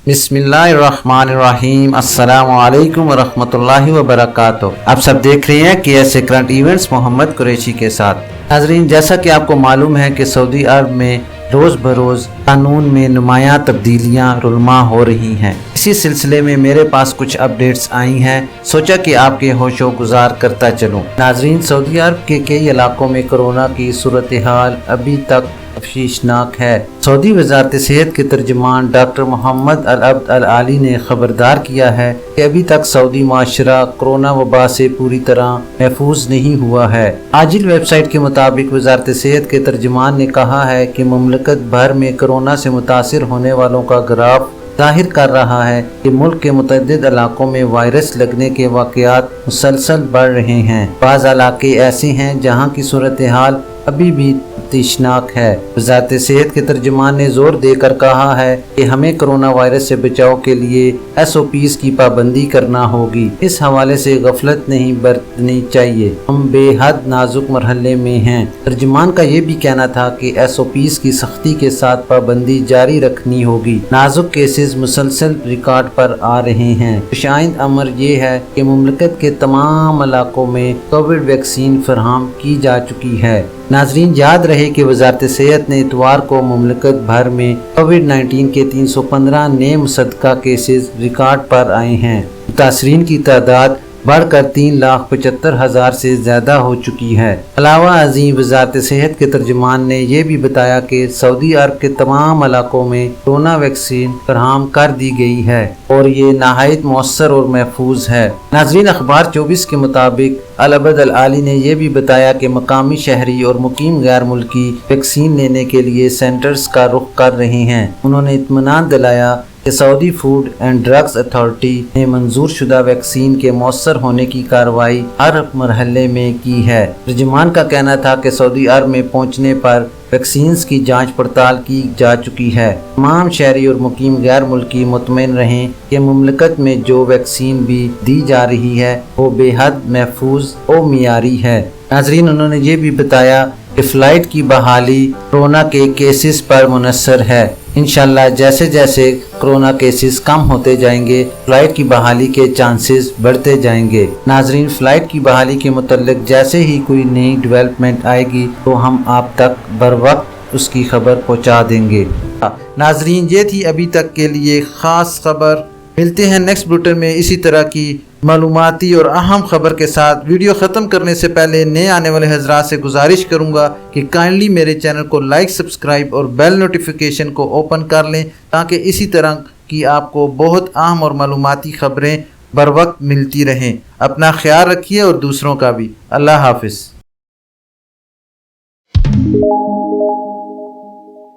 बिस्मिल्लाहिर्रहमानिर्रहीम। अस्सलामु अलैकुम वरहमतुल्लाहि वबरकातुहू। आप सब देख रहे हैं KSA current events Mohammad Qureshi के साथ। नाज़रीन, जैसा कि आपको मालूम है कि सऊदी अरब में रोज़ बरोज़ कानून में नुमायां तब्दीलियां रुलमा हो रही हैं। इसी सिलसिले में मेरे पास कुछ अपडेट्स आई हैं, सोचा कि आपके होशो गुजार करता चलूं। नाज़रीन, सऊदी अरब के कई इलाकों में कोरोना की सूरत हाल अभी तक अफसोसनाक है। सऊदी वज़ारत सेहत के तर्जुमान डॉक्टर मोहम्मद अल अब्द अल आली ने खबरदार किया है कि अभी तक सऊदी माशरा कोरोना वबा से पूरी तरह महफूज नहीं हुआ है। आजिल वेबसाइट के मुताबिक वज़ारत सेहत के तर्जुमान ने कहा है कि मुमलकत भर में कोरोना से मुतासिर होने वालों का ग्राफ जाहिर कर रहा है कि मुल्क के मुतअद्दिद इलाकों में वायरस लगने के वाक़यात मुसलसल बढ़ रहे हैं। बाज़ इलाके ऐसे हैं जहाँ की सूरत हाल अभी भी तश्वीशनाक है। वज़ारत सेहत के तर्जुमान ने जोर देकर कहा है कि हमें कोरोना वायरस से बचाव के लिए SOPs की पाबंदी करना होगी। इस हवाले से गफलत नहीं बरतनी चाहिए। हम बेहद नाजुक मरहले में हैं। तर्जुमान का ये भी कहना था कि SOPs की सख्ती के साथ पाबंदी जारी रखनी होगी। नाजुक केसेस मुसलसल रिकॉर्ड पर आ रहे हैं। खुशाइंद अमर ये है कि मुमलकत के तमाम इलाकों में कोविड वैक्सीन फराहम की जा चुकी है। नाजरीन, याद रहे कि वज़ारत सेहत ने इतवार को मुमलकत भर में कोविड-19 के 315 नए मुसद्दका केसेस रिकॉर्ड पर आए हैं। मुतासरीन की तादाद बढ़कर 3,75,000 से ज़्यादा हो चुकी है। अलावा अजीम वज़ारत सेहत के तर्जुमान ने यह भी बताया कि सऊदी अरब के तमाम इलाकों में कोरोना वैक्सीन फराहम कर दी गई है और ये नहायत मौसर और महफूज है। नाज़रीन, अखबार 24 के मुताबिक अल अब्द अल आली ने यह भी बताया कि मकामी शहरी और मुकीम गैर मुल्की वैक्सीन लेने के लिए सेंटर्स का रुख कर रहे हैं। उन्होंने इत्मीनान दिलाया कि Saudi food and drugs authority ने मंजूर शुदा वैक्सीन के मौसर होने की कार्रवाई हर मरहले में की है। तर्जुमान का कहना था कि सऊदी अरब में पहुंचने पर वैक्सीन्स की जांच पड़ताल की जा चुकी है। तमाम शहरी और मुकीम गैर मुल्की मुतमईन रहें कि मुमलकत में जो वैक्सीन भी दी जा रही है वो बेहद महफूज और मियारी है। नाजरीन, उन्होंने ये भी बताया कि फ़्लाइट की बहाली कोरोना के केसेस पर मुनहसर है। इंशाल्लाह जैसे जैसे कोरोना केसेस कम होते जाएंगे, फ़्लाइट की बहाली के चांसेस बढ़ते जाएंगे। नाजरीन, फ़्लाइट की बहाली के मुतल्लिक जैसे ही कोई नई डेवलपमेंट आएगी तो हम आप तक बर वक्त उसकी खबर पहुंचा देंगे। नाजरीन, ये थी अभी तक के लिए ख़ास खबर। मिलते हैं नेक्स्ट बुलेटिन में इसी तरह की मालूमाती और अहम खबर के साथ। वीडियो ख़त्म करने से पहले नए आने वाले हजरात से गुजारिश करूंगा कि काइंडली मेरे चैनल को लाइक, सब्सक्राइब और बेल नोटिफिकेशन को ओपन कर लें ताकि इसी तरह की आपको बहुत अहम और मालूमाती खबरें बर वक्त मिलती रहें। अपना ख्याल रखिए और दूसरों का भी। अल्लाह हाफिज़।